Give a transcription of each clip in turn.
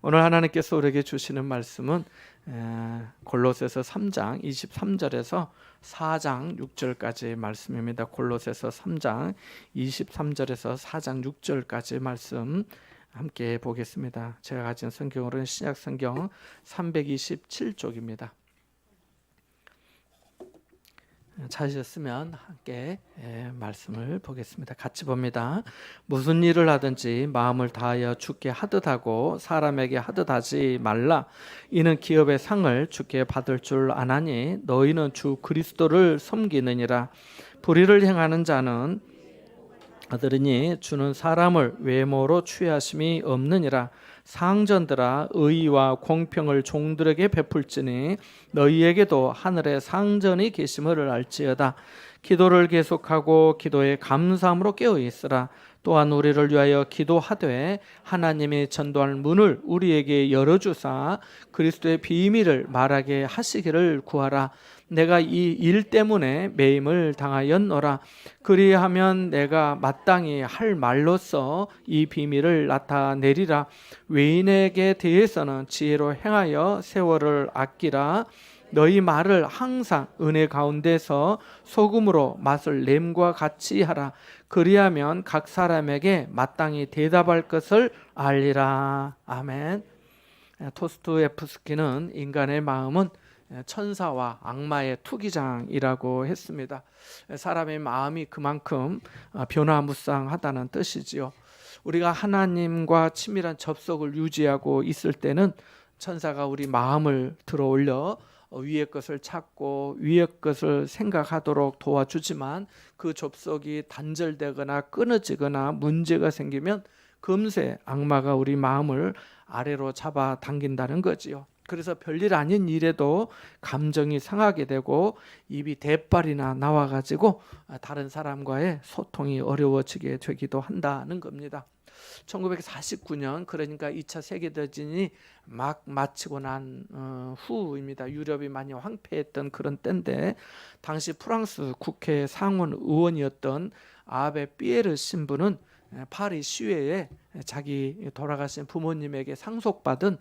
오늘 하나님께서 우리에게 주시는 말씀은 골로새서 3장 23절에서 4장 6절까지의 말씀입니다. 골로새서 3장 23절에서 4장 6절까지의 말씀 함께 보겠습니다. 제가 가진 성경으로는 신약 성경 327쪽입니다. 찾으셨으면 함께 말씀을 보겠습니다. 같이 봅니다. 무슨 일을 하든지 마음을 다하여 주께 하듯 하고 사람에게 하듯 하지 말라. 이는 기업의 상을 주께 받을 줄 아나니 너희는 주 그리스도를 섬기느니라. 불의를 행하는 자는 아들이니 주는 사람을 외모로 취하심이 없느니라. 상전들아 의와 공평을 종들에게 베풀지니 너희에게도 하늘에 상전이 계심을 알지어다. 기도를 계속하고 기도에 감사함으로 깨어 있으라. 또한 우리를 위하여 기도하되 하나님이 전도할 문을 우리에게 열어주사 그리스도의 비밀을 말하게 하시기를 구하라. 내가 이 일 때문에 매임을 당하였노라. 그리하면 내가 마땅히 할 말로써 이 비밀을 나타내리라. 외인에게 대해서는 지혜로 행하여 세월을 아끼라. 너희 말을 항상 은혜 가운데서 소금으로 맛을 냄과 같이 하라. 그리하면 각 사람에게 마땅히 대답할 것을 알리라. 아멘. 도스토옙스키는 인간의 마음은 천사와 악마의 투기장이라고 했습니다. 사람의 마음이 그만큼 변화무쌍하다는 뜻이지요. 우리가 하나님과 친밀한 접속을 유지하고 있을 때는 천사가 우리 마음을 들어올려 위의 것을 찾고 위의 것을 생각하도록 도와주지만 그 접속이 단절되거나 끊어지거나 문제가 생기면 금세 악마가 우리 마음을 아래로 잡아 당긴다는 거지요. 그래서 별일 아닌 일에도 감정이 상하게 되고 입이 대빨이나 나와가지고 다른 사람과의 소통이 어려워지게 되기도 한다는 겁니다. 1949년 그러니까 2차 세계대전이 막 마치고 난 후입니다. 유럽이 많이 황폐했던 그런 때인데 당시 프랑스 국회 상원 의원이었던 아베 피에르 신부는 파리 시외에 자기 돌아가신 부모님에게 상속받은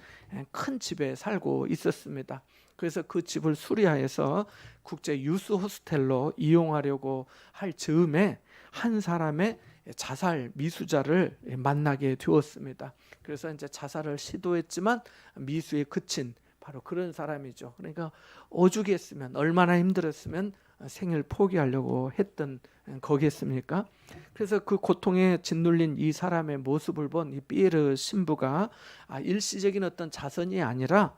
큰 집에 살고 있었습니다. 그래서 그 집을 수리하여서 국제 유스 호스텔로 이용하려고 할 즈음에 한 사람의 자살 미수자를 만나게 되었습니다. 그래서 이제 자살을 시도했지만 미수에 그친 바로 그런 사람이죠. 그러니까 오죽했으면 얼마나 힘들었으면 생을 포기하려고 했던 거겠습니까? 그래서 그 고통에 짓눌린 이 사람의 모습을 본 이 피에르 신부가 일시적인 어떤 자선이 아니라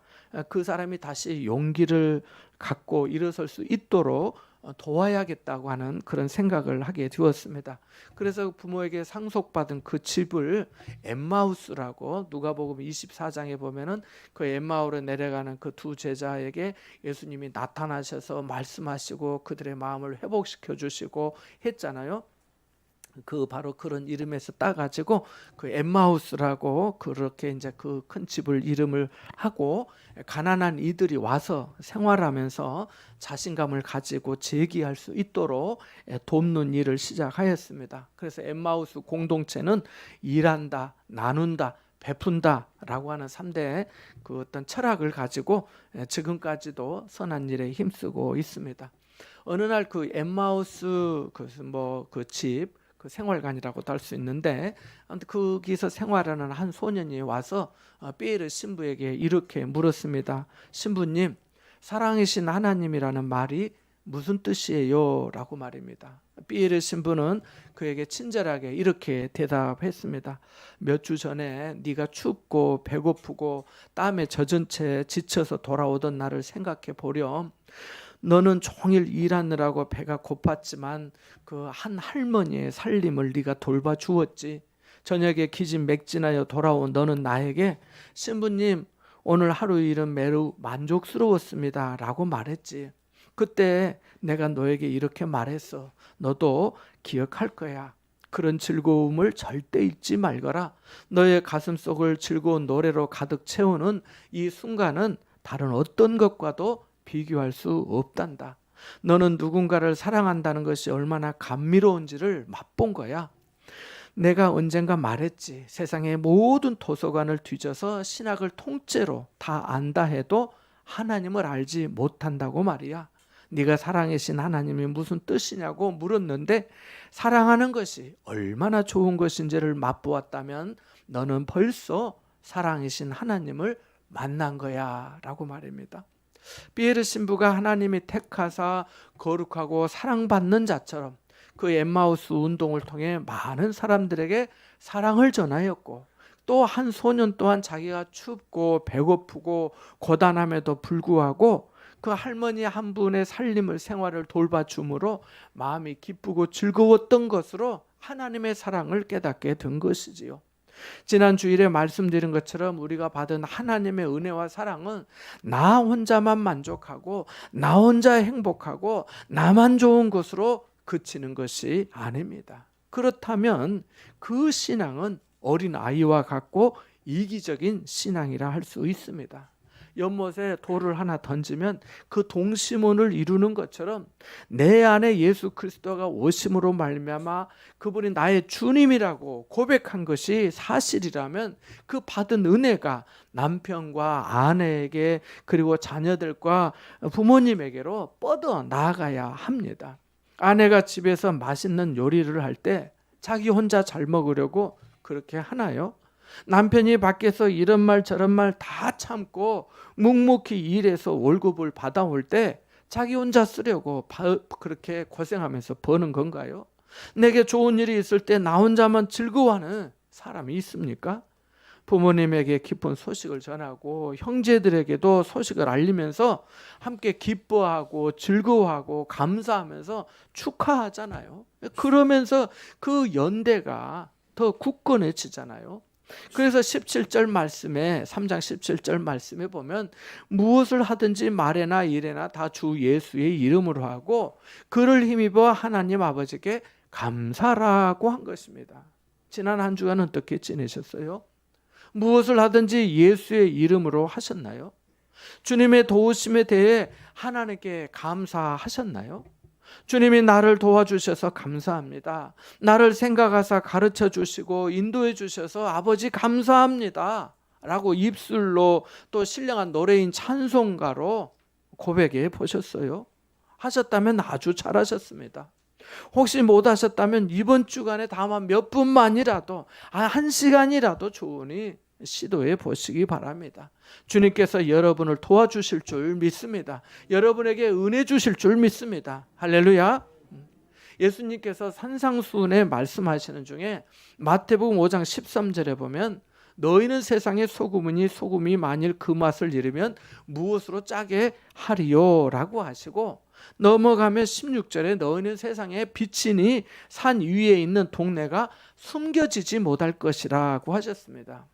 그 사람이 다시 용기를 갖고 일어설 수 있도록 도와야겠다고 하는 그런 생각을 하게 되었습니다. 그래서 부모에게 상속받은 그 집을 엠마우스라고 누가복음 24장에 보면은 그 엠마오로 내려가는 그 두 제자에게 예수님이 나타나셔서 말씀하시고 그들의 마음을 회복시켜 주시고 했잖아요. 그 바로 그런 이름에서 따가지고 그 엠마우스라고 그렇게 이제 그 큰 집을 이름을 하고 가난한 이들이 와서 생활하면서 자신감을 가지고 재기할 수 있도록 돕는 일을 시작하였습니다. 그래서 엠마우스 공동체는 일한다, 나눈다, 베푼다라고 하는 3대 그 어떤 철학을 가지고 지금까지도 선한 일에 힘쓰고 있습니다. 어느 날 그 엠마우스 그 집 그 생활관이라고도 할 수 있는데 아무튼 거기서 생활하는 한 소년이 와서 피에르 신부에게 이렇게 물었습니다. 신부님, 사랑이신 하나님이라는 말이 무슨 뜻이에요? 라고 말입니다. 피에르 신부는 그에게 친절하게 이렇게 대답했습니다. 몇 주 전에 네가 춥고 배고프고 땀에 젖은 채 지쳐서 돌아오던 나를 생각해 보렴. 너는 종일 일하느라고 배가 고팠지만 그 한 할머니의 살림을 네가 돌봐주었지. 저녁에 기진 맥진하여 돌아온 너는 나에게 신부님, 오늘 하루 일은 매우 만족스러웠습니다 라고 말했지. 그때 내가 너에게 이렇게 말했어. 너도 기억할 거야. 그런 즐거움을 절대 잊지 말거라. 너의 가슴속을 즐거운 노래로 가득 채우는 이 순간은 다른 어떤 것과도 비교할 수 없단다. 너는 누군가를 사랑한다는 것이 얼마나 감미로운지를 맛본 거야. 내가 언젠가 말했지. 세상의 모든 도서관을 뒤져서 신학을 통째로 다 안다 해도 하나님을 알지 못한다고 말이야. 네가 사랑이신 하나님이 무슨 뜻이냐고 물었는데 사랑하는 것이 얼마나 좋은 것인지를 맛보았다면 너는 벌써 사랑이신 하나님을 만난 거야 라고 말입니다. 피에르 신부가 하나님이 택하사 거룩하고 사랑받는 자처럼 그 엠마우스 운동을 통해 많은 사람들에게 사랑을 전하였고 또 한 소년 또한 자기가 춥고 배고프고 고단함에도 불구하고 그 할머니 한 분의 살림을 생활을 돌봐줌으로 마음이 기쁘고 즐거웠던 것으로 하나님의 사랑을 깨닫게 된 것이지요. 지난 주일에 말씀드린 것처럼 우리가 받은 하나님의 은혜와 사랑은 나 혼자만 만족하고 나 혼자 행복하고 나만 좋은 것으로 그치는 것이 아닙니다. 그렇다면 그 신앙은 어린 아이와 같고 이기적인 신앙이라 할 수 있습니다. 연못에 돌을 하나 던지면 그 동심원을 이루는 것처럼 내 안에 예수 그리스도가 오심으로 말미암아 그분이 나의 주님이라고 고백한 것이 사실이라면 그 받은 은혜가 남편과 아내에게 그리고 자녀들과 부모님에게로 뻗어 나아가야 합니다. 아내가 집에서 맛있는 요리를 할 때 자기 혼자 잘 먹으려고 그렇게 하나요? 남편이 밖에서 이런 말 저런 말 다 참고 묵묵히 일해서 월급을 받아올 때 자기 혼자 쓰려고 그렇게 고생하면서 버는 건가요? 내게 좋은 일이 있을 때 나 혼자만 즐거워하는 사람이 있습니까? 부모님에게 기쁜 소식을 전하고 형제들에게도 소식을 알리면서 함께 기뻐하고 즐거워하고 감사하면서 축하하잖아요. 그러면서 그 연대가 더 굳건해지잖아요. 그래서 17절 말씀에 3장 17절 말씀에 보면 무엇을 하든지 말에나 일에나 다 주 예수의 이름으로 하고 그를 힘입어 하나님 아버지께 감사라고 한 것입니다. 지난 한 주간은 어떻게 지내셨어요? 무엇을 하든지 예수의 이름으로 하셨나요? 주님의 도우심에 대해 하나님께 감사하셨나요? 주님이 나를 도와주셔서 감사합니다. 나를 생각하사 가르쳐 주시고 인도해 주셔서 아버지 감사합니다 라고 입술로 또 신령한 노래인 찬송가로 고백해 보셨어요? 하셨다면 아주 잘하셨습니다. 혹시 못 하셨다면 이번 주간에 다만 몇 분만이라도 한 시간이라도 좋으니 시도해 보시기 바랍니다. 주님께서 여러분을 도와주실 줄 믿습니다. 여러분에게 은혜 주실 줄 믿습니다. 할렐루야. 예수님께서 산상수훈에 말씀하시는 중에 마태복음 5장 13절에 보면 너희는 세상의 소금이니 소금이 만일 그 맛을 잃으면 무엇으로 짜게 하리요 라고 하시고 넘어가면 16절에 너희는 세상의 빛이니 산 위에 있는 동네가 숨겨지지 못할 것이라고 하셨습니다.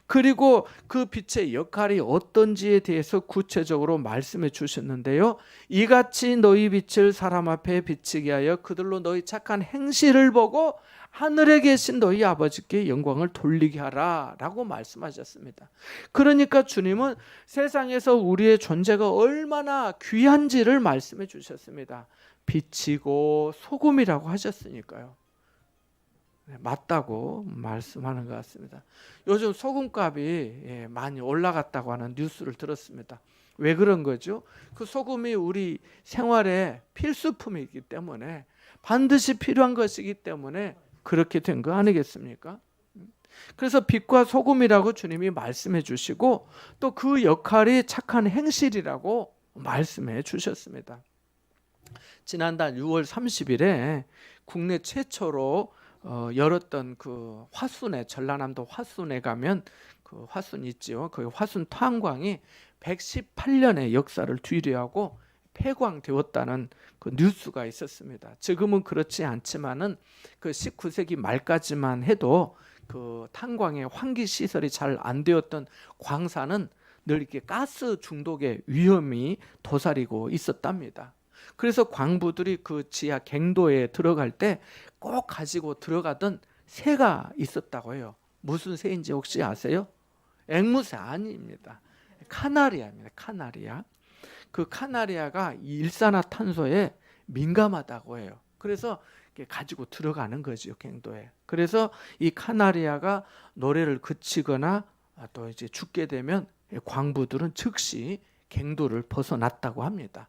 그리고 그 빛의 역할이 어떤지에 대해서 구체적으로 말씀해 주셨는데요. 이같이 너희 빛을 사람 앞에 비치게 하여 그들로 너희 착한 행실을 보고 하늘에 계신 너희 아버지께 영광을 돌리게 하라 라고 말씀하셨습니다. 그러니까 주님은 세상에서 우리의 존재가 얼마나 귀한지를 말씀해 주셨습니다. 빛이고 소금이라고 하셨으니까요. 맞다고 말씀하는 것 같습니다. 요즘 소금값이 많이 올라갔다고 하는 뉴스를 들었습니다. 왜 그런 거죠? 그 소금이 우리 생활의 필수품이기 때문에 반드시 필요한 것이기 때문에 그렇게 된 거 아니겠습니까? 그래서 빛과 소금이라고 주님이 말씀해 주시고 또 그 역할이 착한 행실이라고 말씀해 주셨습니다. 지난달 6월 30일에 국내 최초로 열었던 그 화순에 전라남도 화순에 가면 그 화순 있지요. 그 화순 탄광이 118년의 역사를 뒤로하고 폐광되었다는 그 뉴스가 있었습니다. 지금은 그렇지 않지만은 그 19세기 말까지만 해도 그 탄광의 환기 시설이 잘 안 되었던 광산은 늘 이렇게 가스 중독의 위험이 도사리고 있었답니다. 그래서 광부들이 그 지하 갱도에 들어갈 때 꼭 가지고 들어가던 새가 있었다고 해요. 무슨 새인지 혹시 아세요? 앵무새 아닙니다. 카나리아입니다. 카나리아. 그 카나리아가 일산화탄소에 민감하다고 해요. 그래서 가지고 들어가는 거죠, 갱도에. 그래서 이 카나리아가 노래를 그치거나 또 이제 죽게 되면 광부들은 즉시 갱도를 벗어났다고 합니다.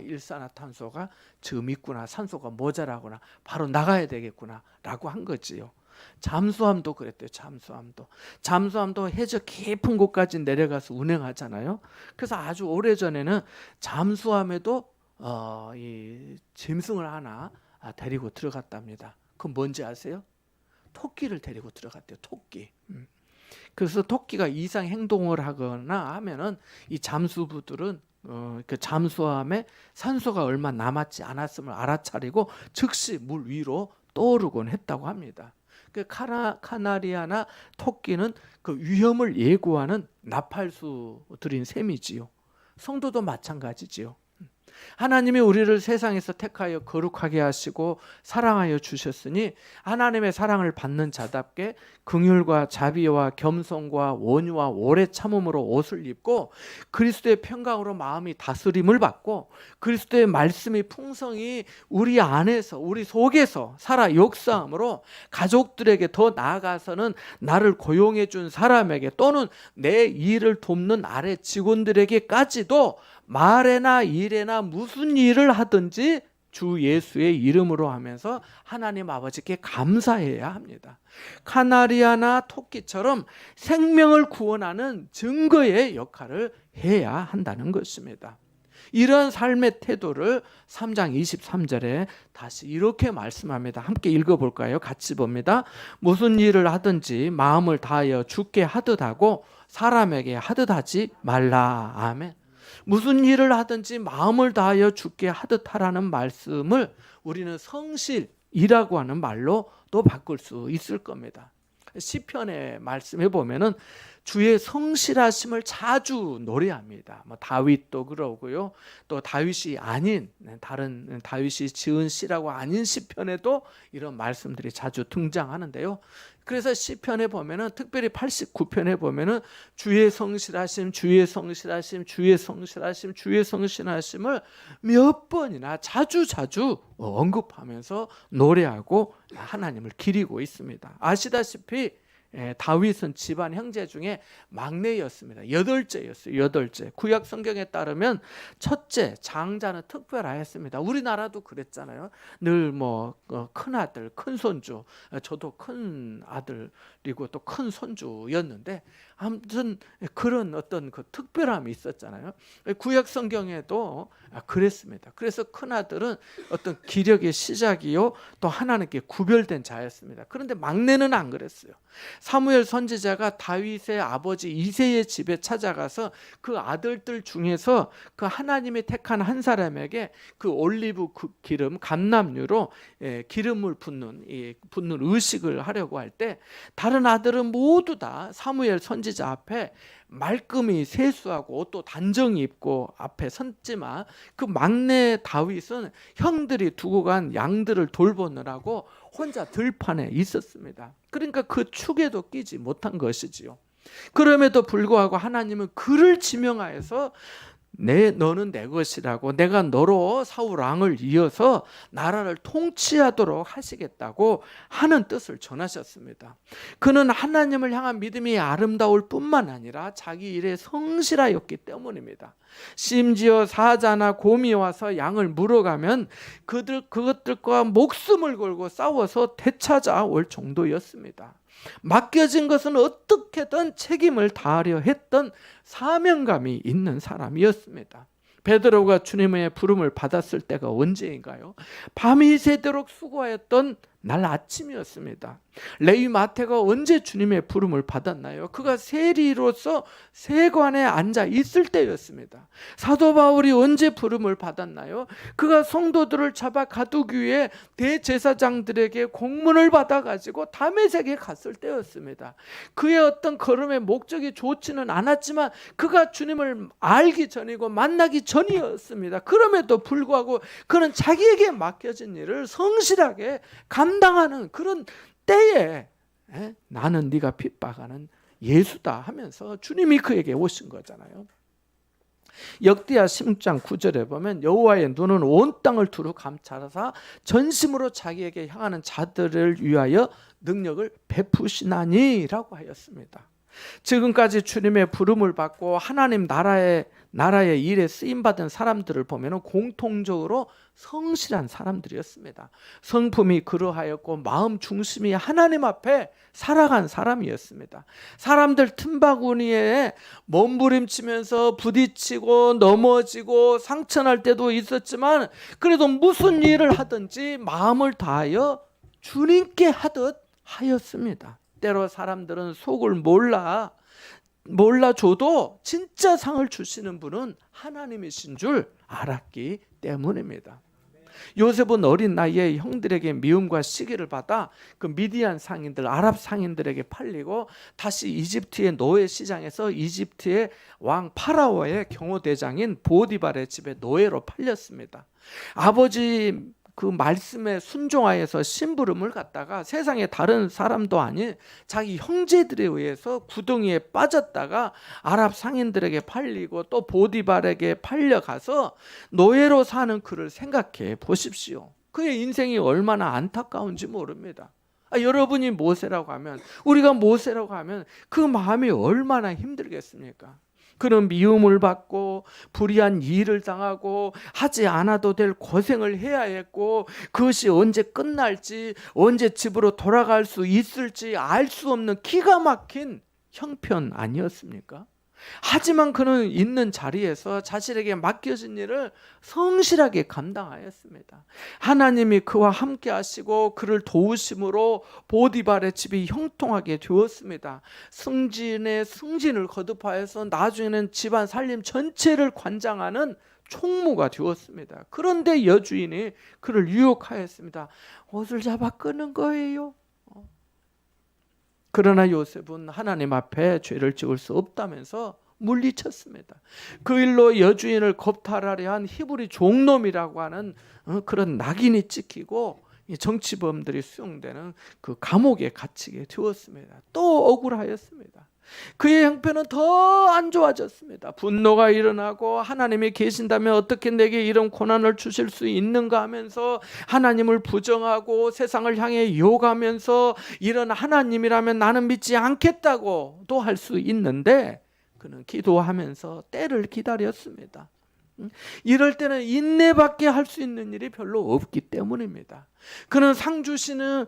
일산화탄소가 지금 있구나, 산소가 모자라구나, 바로 나가야 되겠구나 라고 한 거지요. 잠수함도 그랬대요. 잠수함도 해저 깊은 곳까지 내려가서 운행하잖아요. 그래서 아주 오래전에는 잠수함에도 이 짐승을 하나 데리고 들어갔답니다. 그건 뭔지 아세요? 토끼를 데리고 들어갔대요. 토끼. 그래서 토끼가 이상 행동을 하거나 하면은 이 잠수부들은 그 잠수함에 산소가 얼마 남았지 않았음을 알아차리고 즉시 물 위로 떠오르곤 했다고 합니다. 그 카나리아나 토끼는 그 위험을 예고하는 나팔수들인 셈이지요. 성도도 마찬가지지요. 하나님이 우리를 세상에서 택하여 거룩하게 하시고 사랑하여 주셨으니 하나님의 사랑을 받는 자답게 긍휼과 자비와 겸손과 원유와 오래 참음으로 옷을 입고 그리스도의 평강으로 마음이 다스림을 받고 그리스도의 말씀이 풍성히 우리 안에서 우리 속에서 살아 역사함으로 가족들에게 더 나아가서는 나를 고용해 준 사람에게 또는 내 일을 돕는 아래 직원들에게까지도 말에나 일에나 무슨 일을 하든지 주 예수의 이름으로 하면서 하나님 아버지께 감사해야 합니다. 카나리아나 토끼처럼 생명을 구원하는 증거의 역할을 해야 한다는 것입니다. 이런 삶의 태도를 3장 23절에 다시 이렇게 말씀합니다. 함께 읽어볼까요? 같이 봅니다. 무슨 일을 하든지 마음을 다하여 주께 하듯 하고 사람에게 하듯 하지 말라. 아멘. 무슨 일을 하든지 마음을 다하여 주께 하듯 하라는 말씀을 우리는 성실이라고 하는 말로 또 바꿀 수 있을 겁니다. 시편의 말씀해 보면은 주의 성실하심을 자주 노래합니다. 다윗도 그러고요. 또 다윗이 아닌 다른 다윗이 지은 시라고 아닌 시편에도 이런 말씀들이 자주 등장하는데요. 그래서 시편에 보면은 특별히 89편에 보면은 주의 성실하심, 주의 성실하심, 주의 성실하심, 주의 성실하심을 몇 번이나 자주 언급하면서 노래하고 하나님을 기리고 있습니다. 아시다시피 다윗은 집안 형제 중에 막내였습니다. 8째였어요. 8째. 구약 성경에 따르면 첫째, 장자는 특별하였습니다. 우리나라도 그랬잖아요. 늘 큰 아들, 큰 손주. 저도 큰 아들이고 또 큰 손주였는데 아무튼 그런 어떤 그 특별함이 있었잖아요. 구약 성경에도 그랬습니다. 그래서 큰 아들은 어떤 기력의 시작이요 또 하나님께 구별된 자였습니다. 그런데 막내는 안 그랬어요. 사무엘 선지자가 다윗의 아버지 이새의 집에 찾아가서 그 아들들 중에서 그 하나님이 택한 한 사람에게 그 올리브 기름 감람유로 기름을 붓는 의식을 하려고 할 때 다른 아들은 모두 다 사무엘 선지자 앞에 말끔히 세수하고 옷도 단정히 입고 앞에 섰지만 그 막내 다윗은 형들이 두고 간 양들을 돌보느라고 혼자 들판에 있었습니다. 그러니까 그 축에도 끼지 못한 것이지요. 그럼에도 불구하고 하나님은 그를 지명하여서 너는 내 것이라고 내가 너로 사울 왕을 이어서 나라를 통치하도록 하시겠다고 하는 뜻을 전하셨습니다. 그는 하나님을 향한 믿음이 아름다울 뿐만 아니라 자기 일에 성실하였기 때문입니다. 심지어 사자나 곰이 와서 양을 물어가면 그것들과 목숨을 걸고 싸워서 되찾아올 정도였습니다. 맡겨진 것은 어떻게든 책임을 다하려 했던 사명감이 있는 사람이었습니다. 베드로가 주님의 부름을 받았을 때가 언제인가요? 밤이 새도록 수고하였던 날 아침이었습니다. 레위 마태가 언제 주님의 부름을 받았나요? 그가 세리로서 세관에 앉아 있을 때였습니다. 사도 바울이 언제 부름을 받았나요? 그가 성도들을 잡아 가두기 위해 대제사장들에게 공문을 받아가지고 다메섹에 갔을 때였습니다. 그의 어떤 걸음의 목적이 좋지는 않았지만 그가 주님을 알기 전이고 만나기 전이었습니다. 그럼에도 불구하고 그는 자기에게 맡겨진 일을 성실하게 감당하는 그런 때에 나는 네가 핍박하는 예수다 하면서 주님이 그에게 오신 거잖아요. 역대하 16장 9절에 보면 여호와의 눈은 온 땅을 두루 감찰하사 전심으로 자기에게 향하는 자들을 위하여 능력을 베푸시나니라고 하였습니다. 지금까지 주님의 부름을 받고 하나님 나라의 일에 쓰임받은 사람들을 보면 공통적으로 성실한 사람들이었습니다. 성품이 그러하였고 마음 중심이 하나님 앞에 살아간 사람이었습니다. 사람들 틈바구니에 몸부림치면서 부딪히고 넘어지고 상처날 때도 있었지만 그래도 무슨 일을 하든지 마음을 다하여 주님께 하듯 하였습니다. 때로 사람들은 속을 몰라줘도 진짜 상을 주시는 분은 하나님이신 줄 알았기 때문입니다. 요셉은 어린 나이에 형들에게 미움과 시기를 받아 그 미디안 상인들, 아랍 상인들에게 팔리고 다시 이집트의 노예 시장에서 이집트의 왕 파라오의 경호대장인 보디발의 집에 노예로 팔렸습니다. 아버지 그 말씀에 순종하여서 심부름을 갖다가 세상에 다른 사람도 아닌 자기 형제들에 의해서 구덩이에 빠졌다가 아랍 상인들에게 팔리고 또 보디발에게 팔려가서 노예로 사는 그를 생각해 보십시오. 그의 인생이 얼마나 안타까운지 모릅니다. 여러분이 모세라고 하면, 우리가 모세라고 하면 그 마음이 얼마나 힘들겠습니까? 그런 미움을 받고 불의한 일을 당하고 하지 않아도 될 고생을 해야 했고 그것이 언제 끝날지 언제 집으로 돌아갈 수 있을지 알 수 없는 기가 막힌 형편 아니었습니까? 하지만 그는 있는 자리에서 자신에게 맡겨진 일을 성실하게 감당하였습니다. 하나님이 그와 함께 하시고 그를 도우심으로 보디발의 집이 형통하게 되었습니다. 승진의 승진을 거듭하여서 나중에는 집안 살림 전체를 관장하는 총무가 되었습니다. 그런데 여주인이 그를 유혹하였습니다. 옷을 잡아 끄는 거예요. 그러나 요셉은 하나님 앞에 죄를 지을 수 없다면서 물리쳤습니다. 그 일로 여주인을 겁탈하려 한 히브리 종놈이라고 하는 그런 낙인이 찍히고 정치범들이 수용되는 그 감옥에 갇히게 되었습니다. 또 억울하였습니다. 그의 형편은 더 안 좋아졌습니다. 분노가 일어나고 하나님이 계신다면 어떻게 내게 이런 고난을 주실 수 있는가 하면서 하나님을 부정하고 세상을 향해 욕하면서 이런 하나님이라면 나는 믿지 않겠다고도 할 수 있는데 그는 기도하면서 때를 기다렸습니다. 이럴 때는 인내밖에 할 수 있는 일이 별로 없기 때문입니다. 그는 상 주시는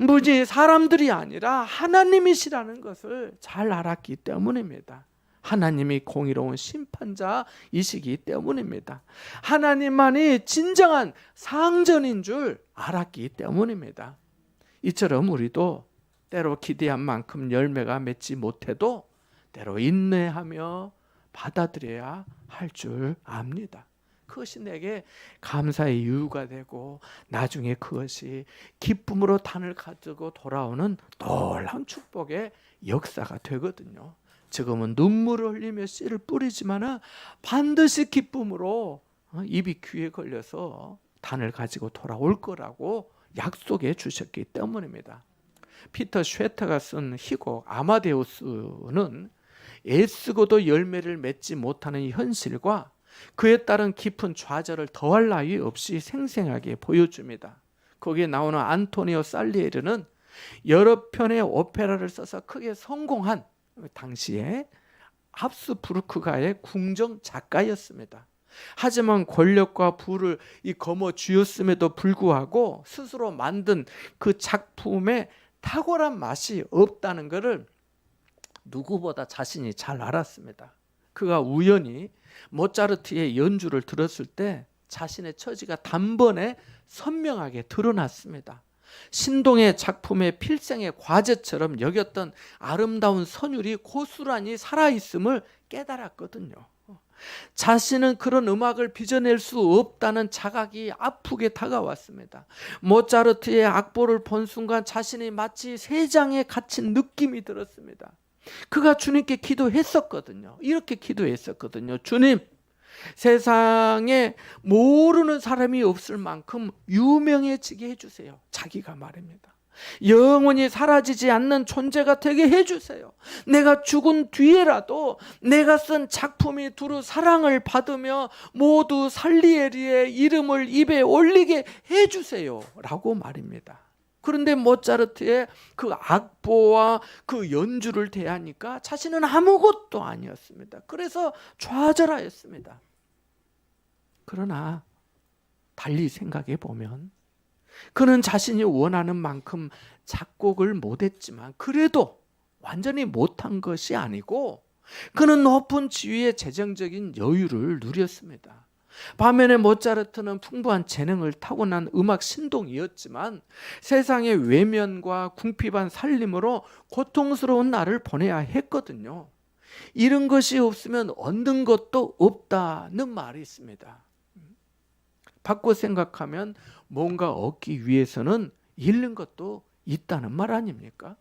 분이 사람들이 아니라 하나님이시라는 것을 잘 알았기 때문입니다. 하나님이 공의로운 심판자이시기 때문입니다. 하나님만이 진정한 상전인 줄 알았기 때문입니다. 이처럼 우리도 때로 기대한 만큼 열매가 맺지 못해도 때로 인내하며 받아들여야 할 줄 압니다. 그것이 내게 감사의 이유가 되고 나중에 그것이 기쁨으로 단을 가지고 돌아오는 놀라운 축복의 역사가 되거든요. 지금은 눈물을 흘리며 씨를 뿌리지만 반드시 기쁨으로 입이 귀에 걸려서 단을 가지고 돌아올 거라고 약속해 주셨기 때문입니다. 피터 쉐터가 쓴 희곡 아마데우스는 애쓰고도 열매를 맺지 못하는 현실과 그에 따른 깊은 좌절을 더할 나위 없이 생생하게 보여줍니다. 거기에 나오는 안토니오 살리에르는 여러 편의 오페라를 써서 크게 성공한 당시에 합스부르크가의 궁정 작가였습니다. 하지만 권력과 부를 거머쥐었음에도 불구하고 스스로 만든 그 작품에 탁월한 맛이 없다는 것을 누구보다 자신이 잘 알았습니다. 그가 우연히 모차르트의 연주를 들었을 때 자신의 처지가 단번에 선명하게 드러났습니다. 신동의 작품의 필생의 과제처럼 여겼던 아름다운 선율이 고스란히 살아있음을 깨달았거든요. 자신은 그런 음악을 빚어낼 수 없다는 자각이 아프게 다가왔습니다. 모차르트의 악보를 본 순간 자신이 마치 새 장에 갇힌 느낌이 들었습니다. 그가 주님께 기도했었거든요. 이렇게 기도했었거든요. 주님, 세상에 모르는 사람이 없을 만큼 유명해지게 해주세요. 자기가 말입니다. 영원히 사라지지 않는 존재가 되게 해주세요. 내가 죽은 뒤에라도 내가 쓴 작품이 두루 사랑을 받으며 모두 살리에리의 이름을 입에 올리게 해주세요 라고 말입니다. 그런데 모차르트의 그 악보와 그 연주를 대하니까 자신은 아무것도 아니었습니다. 그래서 좌절하였습니다. 그러나 달리 생각해 보면 그는 자신이 원하는 만큼 작곡을 못했지만 그래도 완전히 못한 것이 아니고 그는 높은 지위의 재정적인 여유를 누렸습니다. 반면에 모차르트는 풍부한 재능을 타고난 음악 신동이었지만 세상의 외면과 궁핍한 살림으로 고통스러운 날을 보내야 했거든요. 이런 것이 없으면 얻는 것도 없다는 말이 있습니다. 바꿔 생각하면 뭔가 얻기 위해서는 잃는 것도 있다는 말 아닙니까?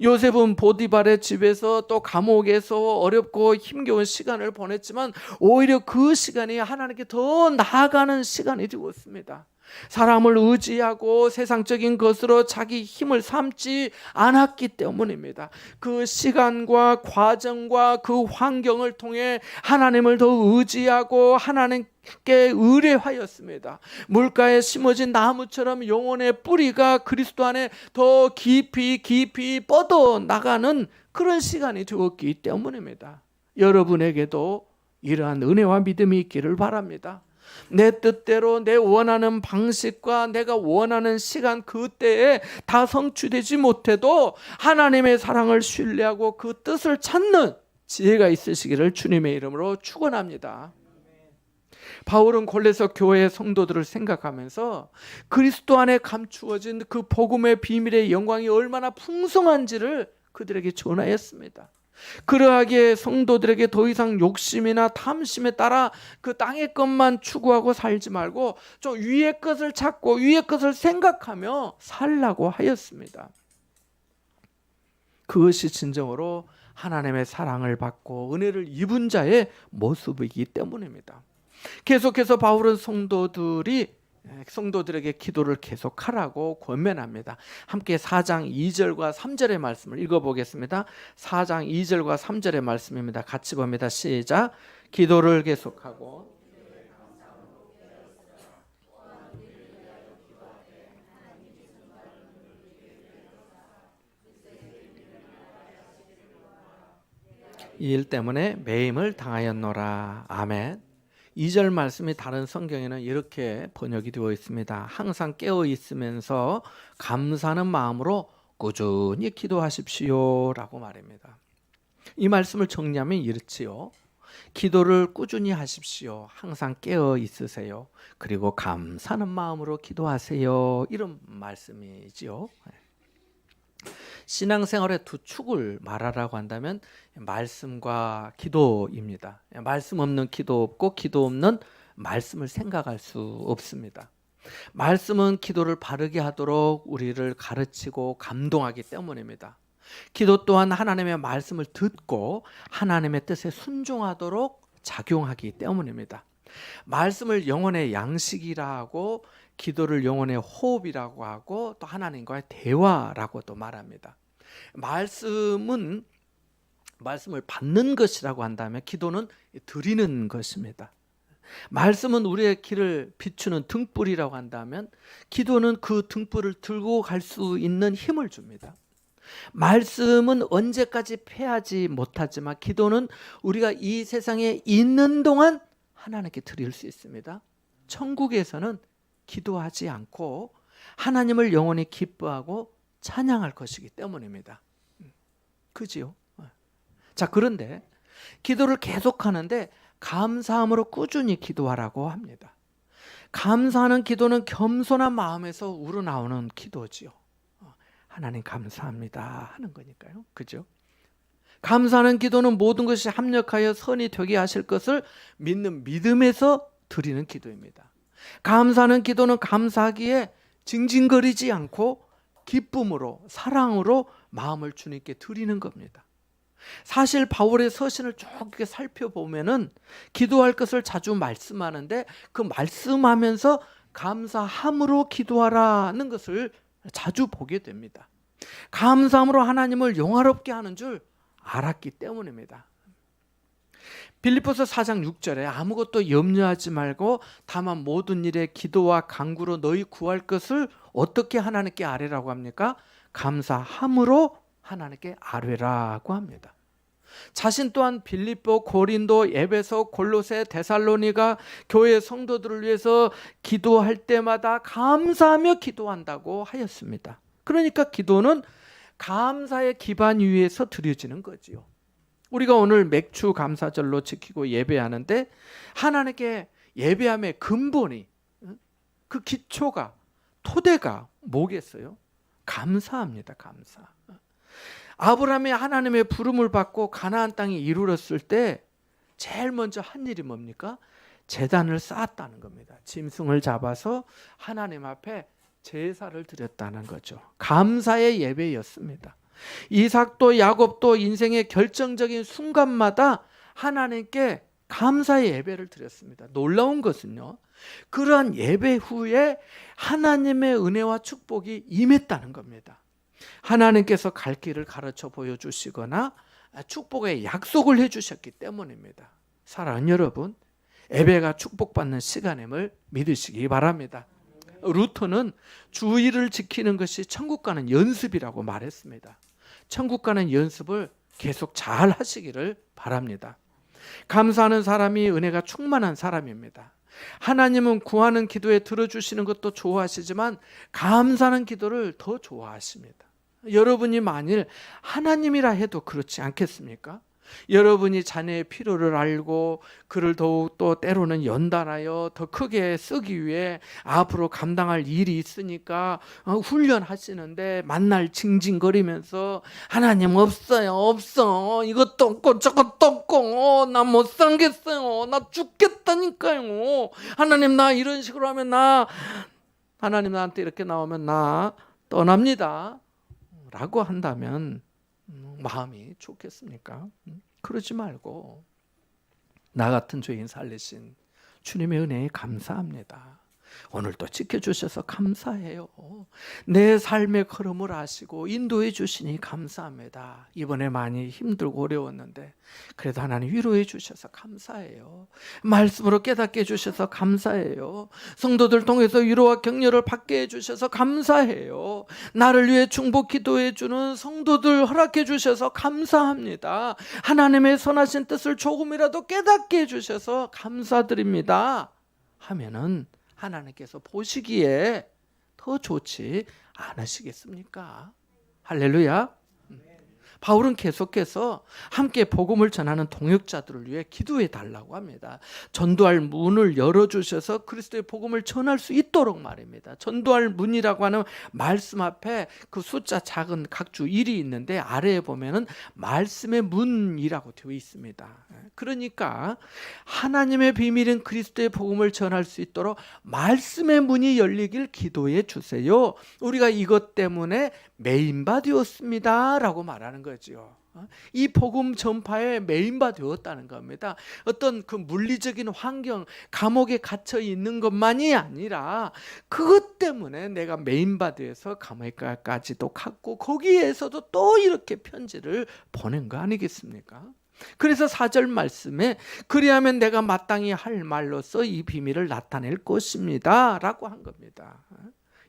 요셉은 보디발의 집에서 또 감옥에서 어렵고 힘겨운 시간을 보냈지만 오히려 그 시간이 하나님께 더 나아가는 시간이 되었습니다. 사람을 의지하고 세상적인 것으로 자기 힘을 삼지 않았기 때문입니다. 그 시간과 과정과 그 환경을 통해 하나님을 더 의지하고 하나님께 의뢰하였습니다. 물가에 심어진 나무처럼 영혼의 뿌리가 그리스도 안에 더 깊이 뻗어 나가는 그런 시간이 되었기 때문입니다. 여러분에게도 이러한 은혜와 믿음이 있기를 바랍니다. 내 뜻대로 내 원하는 방식과 내가 원하는 시간 그때에 다 성취되지 못해도 하나님의 사랑을 신뢰하고 그 뜻을 찾는 지혜가 있으시기를 주님의 이름으로 축원합니다. 바울은 골로새 교회의 성도들을 생각하면서 그리스도 안에 감추어진 그 복음의 비밀의 영광이 얼마나 풍성한지를 그들에게 전하였습니다. 그러하기에 성도들에게 더 이상 욕심이나 탐심에 따라 그 땅의 것만 추구하고 살지 말고 좀 위의 것을 찾고 위의 것을 생각하며 살라고 하였습니다. 그것이 진정으로 하나님의 사랑을 받고 은혜를 입은 자의 모습이기 때문입니다. 계속해서 바울은 성도들에게 기도를 계속하라고 권면합니다. 함께 4장 2절과 3절의 말씀을 읽어보겠습니다. 4장 2절과 3절의 말씀입니다. 같이 봅니다. 시작. 기도를 계속하고 이 일 때문에 매임을 당하였노라. 아멘. 2절 말씀이 다른 성경에는 이렇게 번역이 되어 있습니다. 항상 깨어 있으면서 감사하는 마음으로 꾸준히 기도하십시오 라고 말입니다. 이 말씀을 정리하면 이렇지요. 기도를 꾸준히 하십시오. 항상 깨어 있으세요. 그리고 감사하는 마음으로 기도하세요. 이런 말씀이지요. 신앙생활의 두 축을 말하라고 한다면 말씀과 기도입니다. 말씀 없는 기도 없고 기도 없는 말씀을 생각할 수 없습니다. 말씀은 기도를 바르게 하도록 우리를 가르치고 감동하기 때문입니다. 기도 또한 하나님의 말씀을 듣고 하나님의 뜻에 순종하도록 작용하기 때문입니다. 말씀을 영혼의 양식이라 하고 기도를 영혼의 호흡이라고 하고 또 하나님과의 대화라고도 말합니다. 말씀을 받는 것이라고 한다면 기도는 드리는 것입니다. 말씀은 우리의 길을 비추는 등불이라고 한다면 기도는 그 등불을 들고 갈 수 있는 힘을 줍니다. 말씀은 언제까지 패하지 못하지만 기도는 우리가 이 세상에 있는 동안 하나님께 드릴 수 있습니다. 천국에서는 기도하지 않고 하나님을 영원히 기뻐하고 찬양할 것이기 때문입니다. 그지요? 자, 그런데 기도를 계속하는데 감사함으로 꾸준히 기도하라고 합니다. 감사하는 기도는 겸손한 마음에서 우러나오는 기도지요. 하나님 감사합니다 하는 거니까요. 그죠? 감사하는 기도는 모든 것이 합력하여 선이 되게 하실 것을 믿는 믿음에서 드리는 기도입니다. 감사하는 기도는 감사하기에 징징거리지 않고 기쁨으로 사랑으로 마음을 주님께 드리는 겁니다. 사실 바울의 서신을 쭉 살펴보면은 기도할 것을 자주 말씀하는데 그 말씀하면서 감사함으로 기도하라는 것을 자주 보게 됩니다. 감사함으로 하나님을 영화롭게 하는 줄 알았기 때문입니다. 빌립보서 4장 6절에 아무것도 염려하지 말고 다만 모든 일에 기도와 간구로 너희 구할 것을 어떻게 하나님께 아뢰라고 합니까? 감사함으로 하나님께 아뢰라고 합니다. 자신 또한 빌립보, 고린도, 에베소, 골로새, 데살로니가 교회 성도들을 위해서 기도할 때마다 감사하며 기도한다고 하였습니다. 그러니까 기도는 감사의 기반 위에서 드려지는 거지요. 우리가 오늘 맥주 감사절로 지키고 예배하는데 하나님께 예배함의 근본이, 그 기초가, 토대가 뭐겠어요? 감사합니다. 감사. 아브라함이 하나님의 부름을 받고 가나안 땅에 이르렀을 때 제일 먼저 한 일이 뭡니까? 제단을 쌓았다는 겁니다. 짐승을 잡아서 하나님 앞에 제사를 드렸다는 거죠. 감사의 예배였습니다. 이삭도 야곱도 인생의 결정적인 순간마다 하나님께 감사의 예배를 드렸습니다. 놀라운 것은요, 그러한 예배 후에 하나님의 은혜와 축복이 임했다는 겁니다. 하나님께서 갈 길을 가르쳐 보여주시거나 축복의 약속을 해주셨기 때문입니다. 사랑하는 여러분, 예배가 축복받는 시간임을 믿으시기 바랍니다. 루터는 주일을 지키는 것이 천국 가는 연습이라고 말했습니다. 천국 가는 연습을 계속 잘 하시기를 바랍니다. 감사하는 사람이 은혜가 충만한 사람입니다. 하나님은 구하는 기도에 들어주시는 것도 좋아하시지만 감사하는 기도를 더 좋아하십니다. 여러분이 만일 하나님이라 해도 그렇지 않겠습니까? 여러분이 자녀의 필요를 알고 그를 더욱 또 때로는 연단하여 더 크게 쓰기 위해 앞으로 감당할 일이 있으니까 훈련하시는데 만날 징징거리면서 하나님 없어요, 없어, 이것도 없고 저것도 없고 나 못 살겠어요, 나 죽겠다니까요, 하나님 나 이런 식으로 하면 하나님 나한테 이렇게 나오면 나 떠납니다 라고 한다면 마음이 좋겠습니까? 그러지 말고 나 같은 죄인 살리신 주님의 은혜에 감사합니다. 오늘도 지켜주셔서 감사해요. 내 삶의 걸음을 아시고 인도해 주시니 감사합니다. 이번에 많이 힘들고 어려웠는데 그래도 하나님 위로해 주셔서 감사해요. 말씀으로 깨닫게 해주셔서 감사해요. 성도들 통해서 위로와 격려를 받게 해주셔서 감사해요. 나를 위해 중보 기도해 주는 성도들 허락해 주셔서 감사합니다. 하나님의 선하신 뜻을 조금이라도 깨닫게 해주셔서 감사드립니다 하면은 하나님께서 보시기에 더 좋지 않으시겠습니까? 할렐루야. 바울은 계속해서 함께 복음을 전하는 동역자들을 위해 기도해 달라고 합니다. 전도할 문을 열어주셔서 그리스도의 복음을 전할 수 있도록 말입니다. 전도할 문이라고 하는 말씀 앞에 그 숫자 작은 각주 1이 있는데 아래에 보면은 말씀의 문이라고 되어 있습니다. 그러니까 하나님의 비밀인 그리스도의 복음을 전할 수 있도록 말씀의 문이 열리길 기도해 주세요. 우리가 이것 때문에 메인바 되었습니다 라고 말하는 거죠. 이 복음 전파에 메인바 되었다는 겁니다. 어떤 그 물리적인 환경, 감옥에 갇혀 있는 것만이 아니라 그것 때문에 내가 메인바 되어서 감옥까지도 갔고 거기에서도 또 이렇게 편지를 보낸 거 아니겠습니까? 그래서 4절 말씀에 그리하면 내가 마땅히 할 말로써 이 비밀을 나타낼 것입니다 라고 한 겁니다.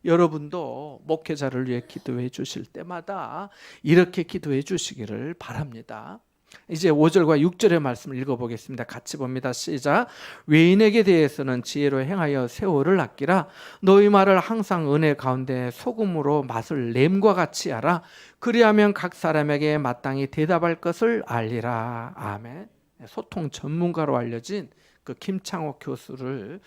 여러분도 목회자를 위해 기도해 주실 때마다 이렇게 기도해 주시기를 바랍니다. 이제 5절과 6절의 말씀을 읽어보겠습니다. 같이 봅니다. 시작. 외인에게 대해서는 지혜로 행하여 세월을 아끼라. 너희 말을 항상 은혜 가운데 소금으로 맛을 램과 같이 하라. 그리하면 각 사람에게 마땅히 대답할 것을 알리라. 아멘. 소통 전문가로 알려진 그 김창옥 교수를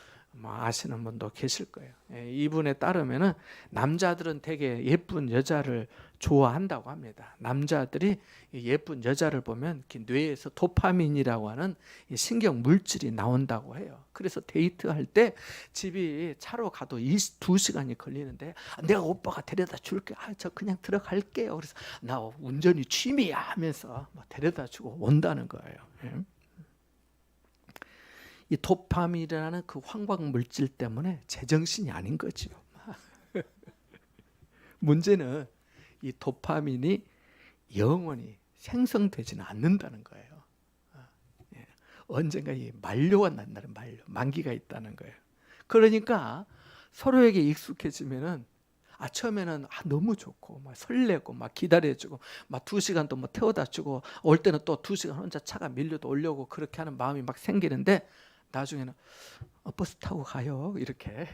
아시는 분도 계실 거예요. 이분에 따르면은 남자들은 되게 예쁜 여자를 좋아한다고 합니다. 남자들이 예쁜 여자를 보면 뇌에서 도파민이라고 하는 신경 물질이 나온다고 해요. 그래서 데이트할 때 집이 차로 가도 2시간이 걸리는데 내가 오빠가 데려다 줄게. 저 그냥 들어갈게요. 그래서 나 운전이 취미야 하면서 데려다 주고 온다는 거예요. 이 도파민이라는 그 황광 물질 때문에 제정신이 아닌 거지요. 문제는 이 도파민이 영원히 생성되지는 않는다는 거예요. 언젠가 이 만료가 난다는 만기가 있다는 거예요. 그러니까 서로에게 익숙해지면은 처음에는 너무 좋고 막 설레고 막 기다려주고 막 2시간 또 뭐 태워다 주고 올 때는 또 2시간 혼자 차가 밀려도 오려고 그렇게 하는 마음이 막 생기는데 나중에는 버스 타고 가요 이렇게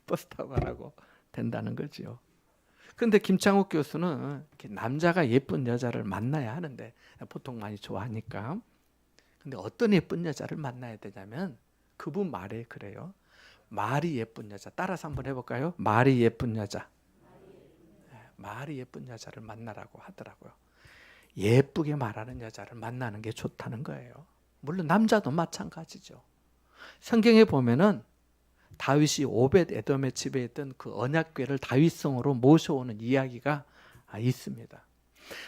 버스 타고 가라고 된다는 거죠. 그런데 김창욱 교수는 남자가 예쁜 여자를 만나야 하는데 보통 많이 좋아하니까. 근데 어떤 예쁜 여자를 만나야 되냐면 그분 말에 그래요. 말이 예쁜 여자. 따라서 한번 해볼까요? 말이 예쁜 여자. 말이 예쁜 여자를 만나라고 하더라고요. 예쁘게 말하는 여자를 만나는 게 좋다는 거예요. 물론 남자도 마찬가지죠. 성경에 보면은 다윗이 오벳 에돔의 집에 있던 그 언약궤를 다윗성으로 모셔오는 이야기가 있습니다.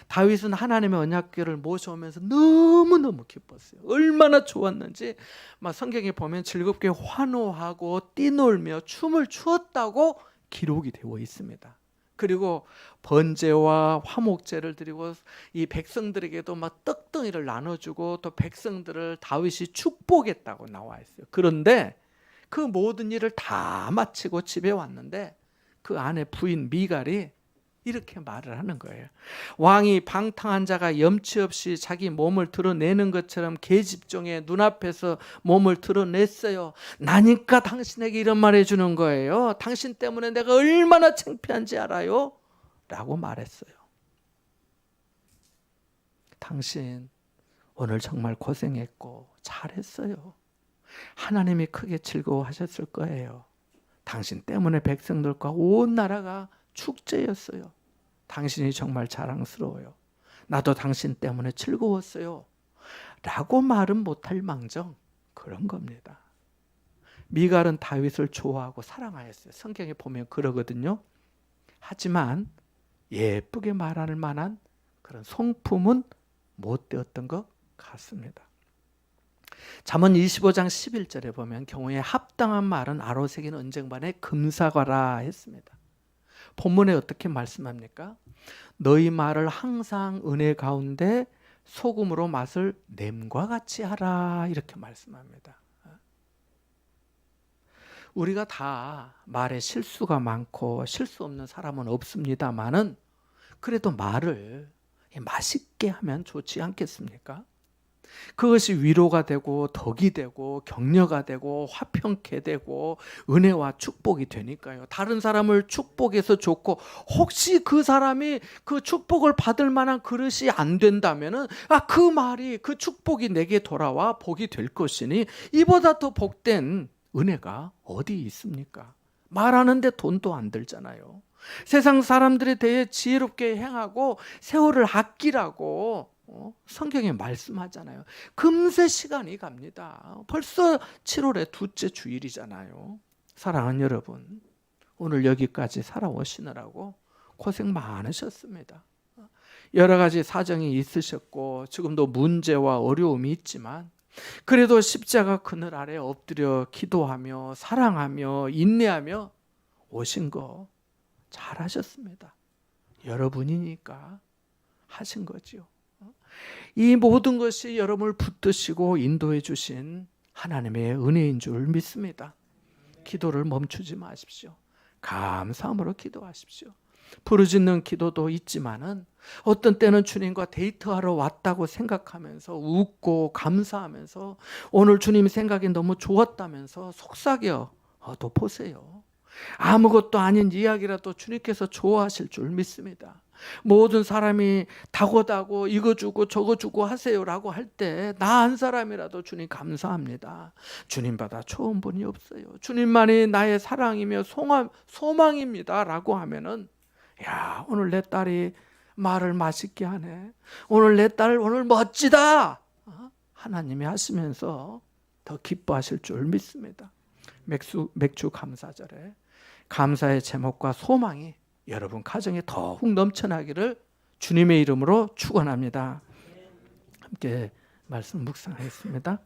다윗은 하나님의 언약궤를 모셔오면서 너무너무 기뻤어요. 얼마나 좋았는지 막 성경에 보면 즐겁게 환호하고 뛰놀며 춤을 추었다고 기록이 되어 있습니다. 그리고 번제와 화목제를 드리고 이 백성들에게도 막 떡덩이를 나눠주고 또 백성들을 다윗이 축복했다고 나와 있어요. 그런데 그 모든 일을 다 마치고 집에 왔는데 그 아내 부인 미갈이 이렇게 말을 하는 거예요. 왕이 방탕한 자가 염치 없이 자기 몸을 드러내는 것처럼 계집종의 눈앞에서 몸을 드러냈어요. 나니까 당신에게 이런 말 해주는 거예요. 당신 때문에 내가 얼마나 창피한지 알아요? 라고 말했어요. 당신 오늘 정말 고생했고 잘했어요. 하나님이 크게 즐거워하셨을 거예요. 당신 때문에 백성들과 온 나라가 축제였어요. 당신이 정말 자랑스러워요. 나도 당신 때문에 즐거웠어요. 라고 말은 못할 망정 그런 겁니다. 미갈은 다윗을 좋아하고 사랑하였어요. 성경에 보면 그러거든요. 하지만 예쁘게 말할 만한 그런 성품은 못 되었던 것 같습니다. 잠언 25장 11절에 보면 경우에 합당한 말은 아로새긴 언쟁반에 금사과라 했습니다. 본문에 어떻게 말씀합니까? 너희 말을 항상 은혜 가운데 소금으로 맛을 냄과 같이 하라 이렇게 말씀합니다. 우리가 다 말에 실수가 많고 실수 없는 사람은 없습니다만은 그래도 말을 맛있게 하면 좋지 않겠습니까? 그것이 위로가 되고 덕이 되고 격려가 되고 화평케 되고 은혜와 축복이 되니까요. 다른 사람을 축복해서 좋고 혹시 그 사람이 그 축복을 받을 만한 그릇이 안 된다면은 그 말이 그 축복이 내게 돌아와 복이 될 것이니 이보다 더 복된 은혜가 어디 있습니까? 말하는데 돈도 안 들잖아요. 세상 사람들에 대해 지혜롭게 행하고 세월을 아끼라고 성경에 말씀하잖아요. 금세 시간이 갑니다. 벌써 7월의 둘째 주일이잖아요. 사랑하는 여러분, 오늘 여기까지 살아오시느라고 고생 많으셨습니다. 여러 가지 사정이 있으셨고 지금도 문제와 어려움이 있지만 그래도 십자가 그늘 아래 엎드려 기도하며 사랑하며 인내하며 오신 거 잘하셨습니다. 여러분이니까 하신 거지요. 이 모든 것이 여러분을 붙드시고 인도해 주신 하나님의 은혜인 줄 믿습니다. 기도를 멈추지 마십시오. 감사함으로 기도하십시오. 부르짖는 기도도 있지만은 어떤 때는 주님과 데이트하러 왔다고 생각하면서 웃고 감사하면서 오늘 주님 생각이 너무 좋았다면서 속삭여도 보세요. 아무것도 아닌 이야기라도 주님께서 좋아하실 줄 믿습니다. 모든 사람이 다고다고 이거 주고 저거 주고 하세요라고 할 때 나 한 사람이라도 주님 감사합니다. 주님보다 좋은 분이 없어요. 주님만이 나의 사랑이며 소망입니다 라고 하면은 야, 오늘 내 딸이 말을 맛있게 하네. 오늘 내 딸 오늘 멋지다. 하나님이 하시면서 더 기뻐하실 줄 믿습니다. 맥주 감사절에 감사의 제목과 소망이 여러분 가정에 더욱 넘쳐나기를 주님의 이름으로 축원합니다. 함께 말씀 묵상하겠습니다.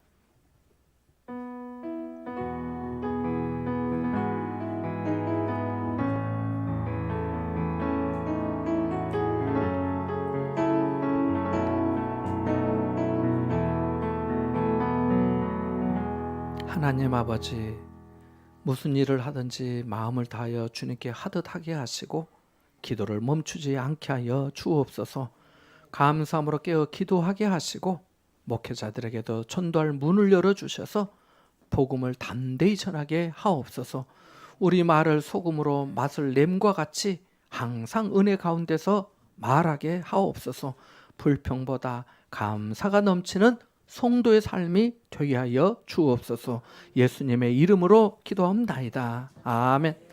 하나님 아버지, 무슨 일을 하든지 마음을 다하여 주님께 하듯 하게 하시고 기도를 멈추지 않게 하여 주옵소서. 감사함으로 깨어 기도하게 하시고 목회자들에게도 전도할 문을 열어주셔서 복음을 담대히 전하게 하옵소서. 우리 말을 소금으로 맛을 냄과 같이 항상 은혜 가운데서 말하게 하옵소서. 불평보다 감사가 넘치는 성도의 삶이 되게 하여 주옵소서. 예수님의 이름으로 기도합니다. 아멘.